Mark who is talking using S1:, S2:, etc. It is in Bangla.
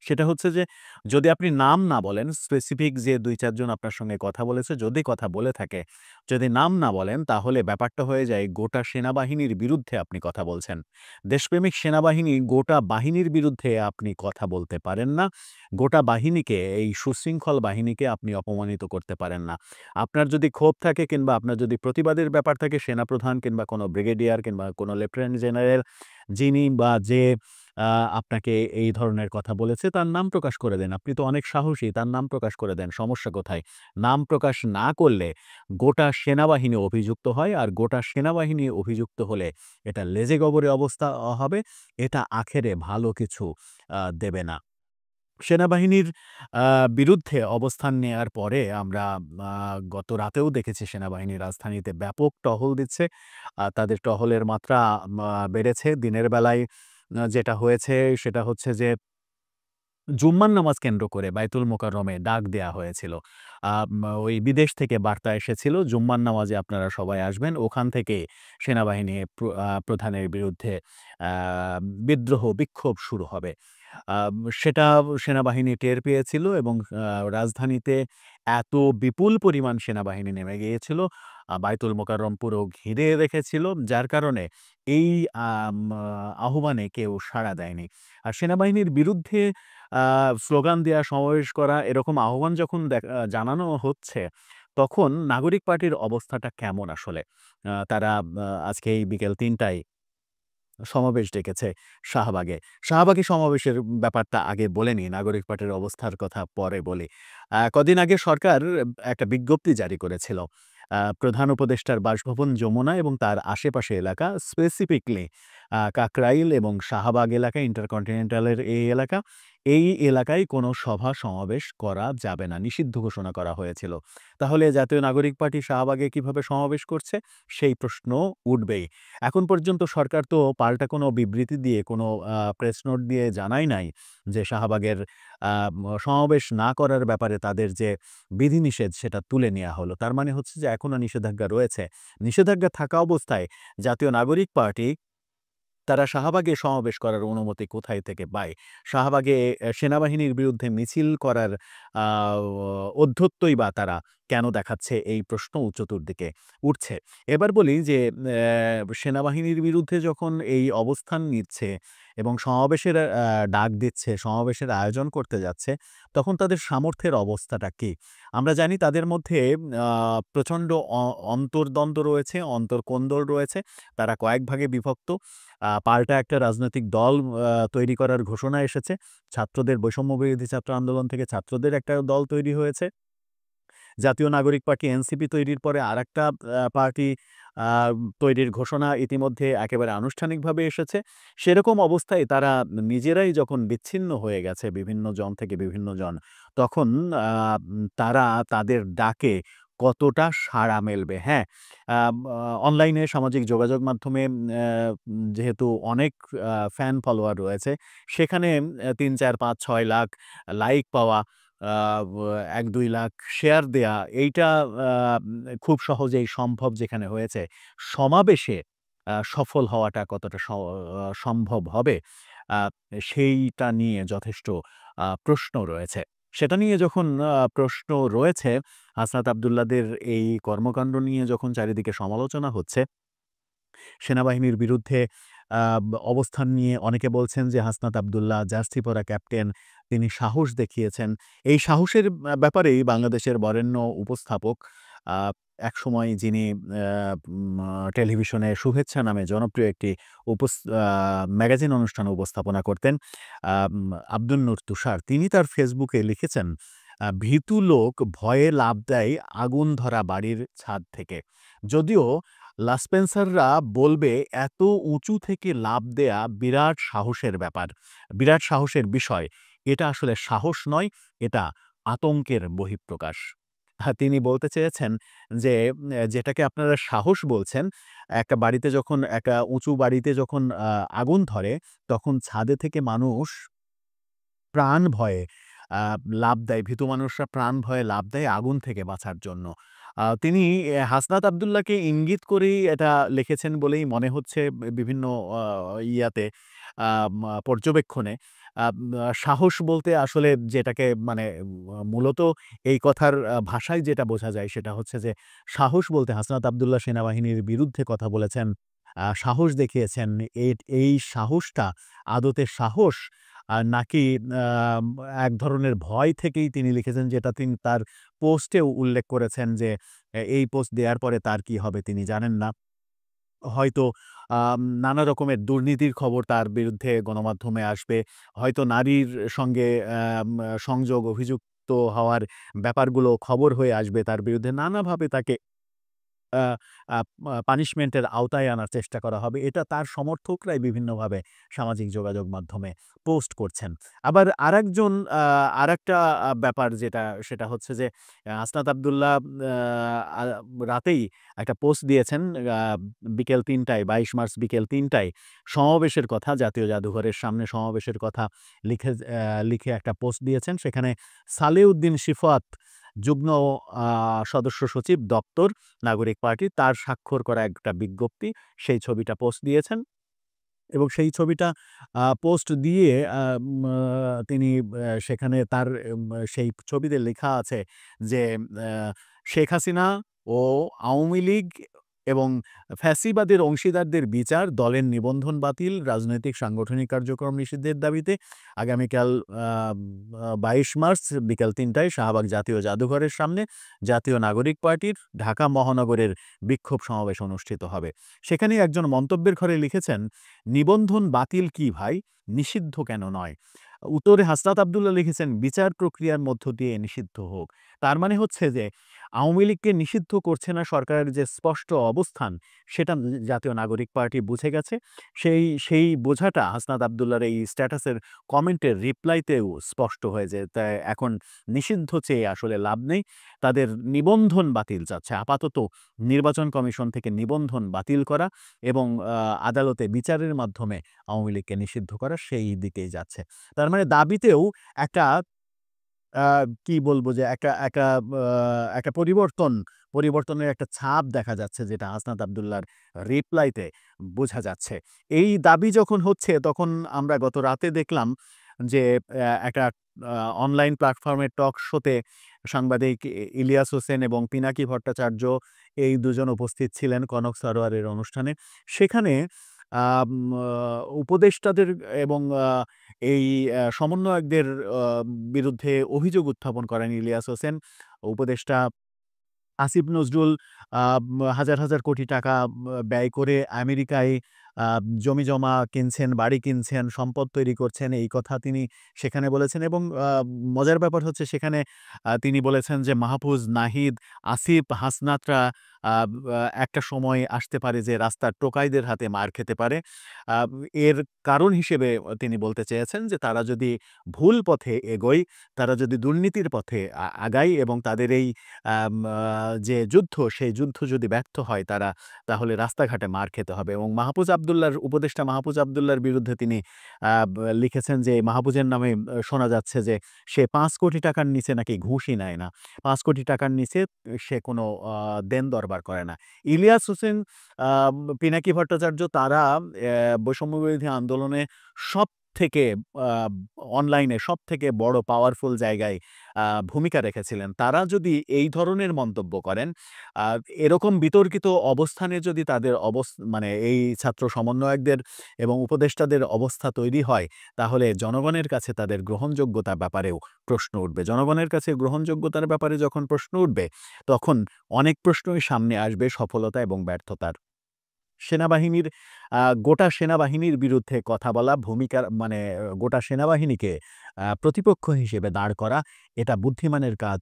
S1: সেটা হচ্ছে যে যদি আপনি নাম না বলেন, স্পেসিফিক যে ২-৪ জন আপনার সঙ্গে কথা বলেছে, যদি কথা বলে থাকে, যদি নাম না বলেন তাহলে ব্যাপারটা হয়ে যায় গোটা সেনাবাহিনীর বিরুদ্ধে আপনি কথা বলছেন। দেশপ্রেমিক সেনাবাহিনী গোটা বাহিনীর বিরুদ্ধে আপনি কথা বলতে পারেন না। গোটা বাহিনীকে, এই সুশৃঙ্খল বাহিনীকে আপনি অপমানিত করতে পারেন না। আপনার যদি ক্ষোভ থাকে কিংবা আপনার যদি প্রতিবাদের ব্যাপার থাকে, সেনাপ্রধান কিংবা কোনো ব্রিগেডিয়ার কিংবা কোনো লেফটেন্যান্ট জেনারেল যিনি বা যে আ আপনাকে এই ধরনের কথা বলেছে তার নাম প্রকাশ করে দেন। আপনি তো অনেক সাহসী, তার নাম প্রকাশ করে দেন। সমস্যা কোথায়? নাম প্রকাশ না করলে গোটা সেনাবাহিনী অভিযুক্ত হয়, আর গোটা সেনাবাহিনী অভিযুক্ত হলে এটা লেজে গবরে অবস্থা হবে। এটা আখেরে ভালো কিছু দেবে না। সেনাবাহিনীর আ বিরুদ্ধে অবস্থান নেয়ার পরে আমরা আ গত রাতেও দেখেছি সেনাবাহিনী রাজধানীতে ব্যাপক টহল দিচ্ছে। তাদের টহলের মাত্রা বেড়েছে। দিনের বেলায় যেটা হয়েছে সেটা হচ্ছে যে জুম্মার নামাজ কেন্দ্র করে বায়তুল মোকাররমে ডাক দেয়া হয়েছিল। ওই বিদেশ থেকে বার্তা এসেছিল জুম্মার নামাজে আপনারা সবাই আসবেন। ওখান থেকে সেনাবাহিনী প্রধানের বিরুদ্ধে আ বিদ্রোহ, বিক্ষোভ শুরু হবে। সেটা সেনাবাহিনী টের পেয়েছিল এবং রাজধানীতে এত বিপুল পরিমাণ সেনাবাহিনী নেমে গিয়েছিল, বায়তুল মোকাররম পুরো ঘিরে রেখেছিল, যার কারণে এই আম আহ্বানে কেউ সাড়া দেয়নি। আর সেনাবাহিনীর বিরুদ্ধে আ স্লোগান দেয়া, সমাবেশ করা এরকম আহ্বান যখন জানানো হচ্ছে, তখন নাগরিক পার্টির অবস্থাটা কেমন আসলে? তারা আজকে এই বিকেল ৩ টায় সমাবেশ ডেকেছে শাহবাগে। শাহবাগে সমাবেশের ব্যাপারটা আগে বলে নিই, নাগরিক পার্টির অবস্থার কথা পরে বলি। কদিন আগে সরকার একটা বিজ্ঞপ্তি জারি করেছিল। প্রধান উপদেষ্টার বাসভবন যমুনা এবং তার আশেপাশে এলাকা, স্পেসিফিকলি কাকরাইল এবং শাহবাগ এলাকা, ইন্টারকন্টিনেন্টালের এই এলাকা, এই এলাকায় কোনো সভা-সমাবেশ করা যাবে না। নিষিদ্ধ ঘোষণা করা হয়েছিল। তাহলে জাতীয় নাগরিক পার্টি শাহবাগে কিভাবে সমাবেশ করছে? সেই প্রশ্ন উঠবেই। এখন পর্যন্ত সরকার তো পাল্টা কোনো বিবৃতি দিয়ে, কোনো প্রেস নোট দিয়ে জানায় নাই যে শাহবাগের সমাবেশ না করার ব্যাপারে তাদের যে বিধিনিষেধ সেটা তুলে নেয়া হলো। তার মানে হচ্ছে যে এখনো নিষেধাজ্ঞা রয়েছে। নিষেধাজ্ঞা থাকা অবস্থায় জাতীয় নাগরিক পার্টি তারা শাহবাগে সমাবেশ করার অনুমতি কোথায় থেকে পায়? শাহবাগে সেনাবাহিনীর বিরুদ্ধে মিছিল করার আ অধ্যত্বই বা তারা কেন দেখাচ্ছে? এই প্রশ্নও চতুর্দিকে উঠছে। এবার বলি যে সেনাবাহিনীর বিরুদ্ধে যখন এই অবস্থান নিচ্ছে এবং সমাবেশের ডাক দিচ্ছে, সমাবেশের আয়োজন করতে যাচ্ছে, তখন তাদের সামর্থ্যের অবস্থাটা কি? আমরা জানি তাদের মধ্যে আ প্রচণ্ড অন্তর্দ্বন্দ্ব রয়েছে, অন্তর্কোন্দল রয়েছে। তারা কয়েক ভাগে বিভক্ত। পাল্টা একটা রাজনৈতিক দল তৈরি করার ঘোষণা এসেছে। ছাত্রদের বৈষম্যবিরোধী ছাত্র আন্দোলন থেকে ছাত্রদের একটা দল তৈরি হয়েছে। জাতীয় নাগরিক পার্টি এনসিপি তৈরির পরে আরেকটা পার্টি আ তৈরির ঘোষণা ইতিমধ্যে একেবারে আনুষ্ঠানিকভাবে এসেছে। সেরকম অবস্থায় তারা নিজেরাই যখন বিচ্ছিন্ন হয়ে গেছে বিভিন্ন জন থেকে বিভিন্ন জন, তখন আ তারা তাদের ডাকে কতটা সাড়া মেলবে? হ্যাঁ, অনলাইনে সামাজিক যোগাযোগ মাধ্যমে যেহেতু অনেক ফ্যান ফলোয়ার রয়েছে, সেখানে ৩, ৪, ৫, ৬ লাখ লাইক পাওয়া, আ ব ১-২ লাখ শেয়ার দেয়া, এইটা আ খুব সহজেই সম্ভব যেখানে হয়েছে। সমাবেশে সফল হওয়াটা কতটা সম্ভব হবে? আ সেইটা নিয়ে যথেষ্ট প্রশ্ন রয়েছে। সেটা নিয়ে যখন প্রশ্ন রয়েছে, হাসনাত আব্দুল্লাহদের এই কর্মকাণ্ড নিয়ে যখন চারিদিকে সমালোচনা হচ্ছে, সেনাবাহিনীর বিরুদ্ধে অবস্থান নিয়ে অনেকে বলছেন যে হাসনাত আব্দুল্লাহ জার্সি পরা ক্যাপ্টেন, তিনি সাহস দেখিয়েছেন। এই সাহসের ব্যাপারেই বাংলাদেশের বরেণ্য উপস্থাপক, আ একসময় যিনি টেলিভিশনে শুভেচ্ছা নামে জনপ্রিয় একটি উপস আ ম্যাগাজিন অনুষ্ঠান উপস্থাপনা করতেন, আম আব্দুন নূর তুষার, তিনি তার ফেসবুকে লিখেছেন, "ভীতু লোক ভয়ে লাফ দেয় আগুন ধরা বাড়ির ছাদ থেকে।" যদিও লাসপেন্সাররা বলবে এত উঁচু থেকে লাফ দেয়া বিরাট সাহসের ব্যাপার, বিরাট সাহসের বিষয়। এটা আসলে সাহস নয়, এটা আতঙ্কের বহিঃপ্রকাশ। তিনি বলতে চেয়েছেন যে যেটাকে আপনারা সাহস বলছেন, একটা বাড়িতে যখন একটা উঁচু বাড়িতে যখন আগুন ধরে, তখন ছাদে থেকে মানুষ প্রাণ ভয়ে আ লাফ দেয়। ভীতু মানুষরা প্রাণ ভয়ে লাফ দেয় আগুন থেকে বাঁচার জন্য। তিনি হাসনাত আব্দুল্লাহকে ইঙ্গিত করেই এটা লিখেছেন বলেই মনে হচ্ছে বিভিন্ন আ ইয়াতে পর্যবেক্ষণে। সাহস বলতে আসলে যেটাকে মানে মূলত এই কথার ভাষায় যেটা বোঝা যায় সেটা হচ্ছে যে সাহস বলতে হাসনাত আব্দুল্লাহ সেনাবাহিনীর বিরুদ্ধে কথা বলেছেন, সাহস দেখিয়েছেন। এই সাহসটা আদতে সাহস নাকি আম এক ধরনের ভয় থেকেই তিনি লিখেছেন, যেটা তিনি তার পোস্টেও উল্লেখ করেছেন যে এই পোস্ট দেওয়ার পরে তার কি হবে তিনি জানেন না। হয়তো নানা রকমের দুর্নীতির খবর তার বিরুদ্ধে গণমাধ্যমে আসবে। হয়তো নারীর সঙ্গে সংযোগ, অভিযুক্ত হওয়ার ব্যাপারগুলো খবর হয়ে আসবে তার বিরুদ্ধে। নানাভাবে তাকে আ আ পানিশমেন্টের আওতায় আনার চেষ্টা করা হবে। এটা তার সমর্থকরাই বিভিন্নভাবে সামাজিক যোগাযোগ মাধ্যমে পোস্ট করছেন। আবার আরেকজন আরেকটা ব্যাপার যেটা সেটা হচ্ছে যে আসনাত আব্দুল্লাহ আ রাতেই একটা পোস্ট দিয়েছেন আ বিকেল ৩ টায় ২২ মার্চ বিকেল ৩ টায় সমাবেশের কথা, জাতীয় জাদুঘরের সামনে সমাবেশের কথা লিখে একটা পোস্ট দিয়েছেন। সেখানে সালেউদ্দিন শিফাত যুগ্ম আ সদস্য সচিব দপ্তর নাগরিক পার্টি তার স্বাক্ষর করা একটা বিজ্ঞপ্তি, সেই ছবিটা পোস্ট দিয়েছেন এবং সেই ছবিটা পোস্ট দিয়ে তিনি সেখানে তার সেই ছবিতে লেখা আছে যে শেখ হাসিনা ও আওয়ামী লীগ এবং ফ্যাসিবাদের অংশীদারদের বিচার, দলের নিবন্ধন বাতিল, রাজনৈতিক সাংগঠনিক কার্যক্রম নিষিদ্ধের দাবিতে আগামীকাল আ আ ২২ মার্চ বিকাল ৩ টায় শাহবাগ জাতীয় জাদুঘরের সামনে জাতীয় নাগরিক পার্টির ঢাকা মহানগরের বিক্ষোভ সমাবেশ অনুষ্ঠিত হবে। সেখানেই একজন মন্তব্যের ঘরে লিখেছেন, "নিবন্ধন বাতিল কি ভাই? নিষিদ্ধ কেন নয়?" উত্তরে হাসনাত আব্দুল্লাহ লিখেছেন, "বিচার প্রক্রিয়ার মধ্য দিয়ে নিষিদ্ধ হোক।" তার মানে হচ্ছে যে আওয়ামী লীগকে নিষিদ্ধ করছে না সরকারের যে স্পষ্ট অবস্থান, সেটা জাতীয় নাগরিক পার্টি বুঝে গেছে। সেই বোঝাটা হাসনাত আব্দুল্লাহর এই স্ট্যাটাসের কমেন্টের রিপ্লাইতেও স্পষ্ট হয়ে যায়। তাই এখন নিষিদ্ধ চেয়ে আসলে লাভ নেই। তাদের নিবন্ধন বাতিল চাচ্ছে। আপাতত নির্বাচন কমিশন থেকে নিবন্ধন বাতিল করা এবং আদালতে বিচারের মাধ্যমে আওয়ামী লীগকে নিষিদ্ধ করা, সেই দিকেই যাচ্ছে। তার মানে দাবিতেও একটা আ কি বলবো যে একটা পরিবর্তনের একটা ছাপ দেখা যাচ্ছে, যেটা হাসনাত আব্দুল্লাহর রিপ্লাইতে বোঝা যাচ্ছে। এই দাবি যখন হচ্ছে তখন আমরা গত রাতে দেখলাম যে একটা আ অনলাইন প্ল্যাটফর্মের টক শোতে সাংবাদিক ইলিয়াস হোসেন এবং পিনাকি ভট্টাচার্য এই দুজন উপস্থিত ছিলেন কনক সারোয়ারের অনুষ্ঠানে। সেখানে আম আ উপদেষ্টাদের এবং এই সমন্বয়কদের আ বিরুদ্ধে অভিযোগ উত্থাপন করেন ইলিয়াস হোসেন। উপদেষ্টা আসিফ নজরুল হাজার, হাজার কোটি টাকা ব্যয় করে আমেরিকায় আ জমিজমা কিনছেন, বাড়ি কিনছেন, সম্পদ তৈরি করছেন, এই কথা তিনি সেখানে বলেছেন এবং মজার ব্যাপার হচ্ছে সেখানে তিনি বলেছেন যে মাহফুজ, নাহিদ, আসিফ, হাসনাতরা আ আ একটা সময় আসতে পারে যে রাস্তার টোকাইদের হাতে মার খেতে পারে। আ এর কারণ হিসেবে তিনি বলতে চেয়েছেন যে তারা যদি ভুল পথে এগোয়, তারা যদি দুর্নীতির পথে আগায় এবং তাদের এই যে যুদ্ধ, সেই যুদ্ধ যদি ব্যর্থ হয় তাহলে রাস্তাঘাটে মার খেতে হবে এবং উপদেষ্টা মাহফুজ আব্দুল্লাহর বিরুদ্ধে তিনি লিখেছেন যে মাহফুজের নামে শোনা যাচ্ছে যে সে ৫ কোটি টাকার নিচে নাকি ঘুষই নেয় না। ৫ কোটি টাকার নিচে সে কোনো দেন-দরবার করে না। ইলিয়াস হোসেন, আ পিনাকি ভট্টাচার্য তারা বৈষম্যবিরোধী আন্দোলনে সবথেকে আ অনলাইনে সবথেকে বড় পাওয়ারফুল জায়গায় ভূমিকা রেখেছিলেন। তারা যদি এই ধরনের মন্তব্য করেন, আ এরকম বিতর্কিত অবস্থানে যদি তাদের মানে এই ছাত্র সমন্বয়কদের এবং উপদেষ্টাদের অবস্থা তৈরি হয়, তাহলে জনগণের কাছে তাদের গ্রহণযোগ্যতার ব্যাপারেও প্রশ্ন উঠবে। জনগণের কাছে গ্রহণযোগ্যতার ব্যাপারে যখন প্রশ্ন উঠবে, তখন অনেক প্রশ্নই সামনে আসবে সফলতা এবং ব্যর্থতার। সেনাবাহিনীর গোটা সেনাবাহিনীর বিরুদ্ধে কথা বলা, মানে গোটা সেনাবাহিনীকে প্রতিপক্ষ হিসেবে দাঁড় করা, এটা বুদ্ধিমানের কাজ